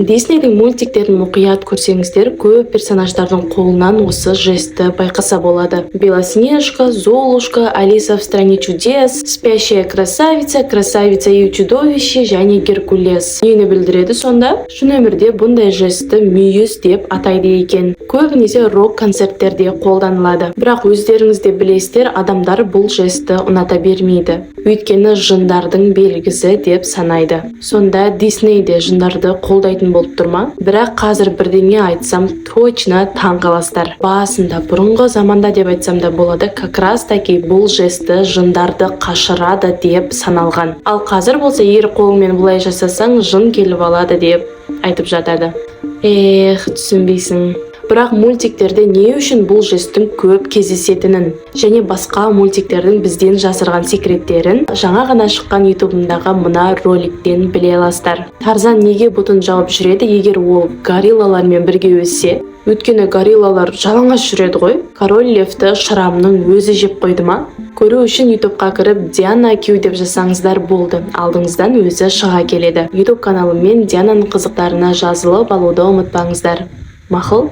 Диснейдің мультиктерін мұқият көрсеңіздер, көп персонаждардың қолынан осы жесті байқаса болады. Белоснежка, Золушка, Алиса в стране чудес, Спящая красавица, Красавица и чудовище және Геркулес. Нені білдіреді сонда? Шын өмірде бұндай жесті мүйіз деп атайды екен. Көбінесе рок-концерттерде қолданылады. Бірақ өздеріңіз де білесіздер, адамдар бұл жесті ұната бермейді. Өйткені жындардың белгісі деп санайды. Сонда Диснейде жындарды қолдайтын болып тұрма? Бірақ қазір бірдеңе айтсам, точно таң қаласыздар. Басында бұрынғы заманда деп айтсам да болады, как раз таки бұл жесті жындарды қашырады деп саналған. Ал қазір болса, егер қолыңмен бұлай жасасаң, жын келіп алады деп айтып жатады. Түсінбейсің. Бірақ мультиктерде не үшін бұл жестің көп кездесетінін және басқа мультиктердің бізден жасырған секреттерін жаңа ғана шыққан ютубымдағы мына роликтен біле аласыздар. Тарзан неге бұтын жауып жүреді, егер ол гориллалармен бірге өссе? Өйткені гориллалар жалаңаш жүреді ғой. Король левті шырамның өзі жеп қойды ма? Көру үшін ютубқа кіріп Диана Кью деп жасаңыздар болды. Алдыңыздан өзі шыға келеді. Ютуб каналымен Диананың қызықтарына жазылып алуды ұмытпаңыздар. Мақұл?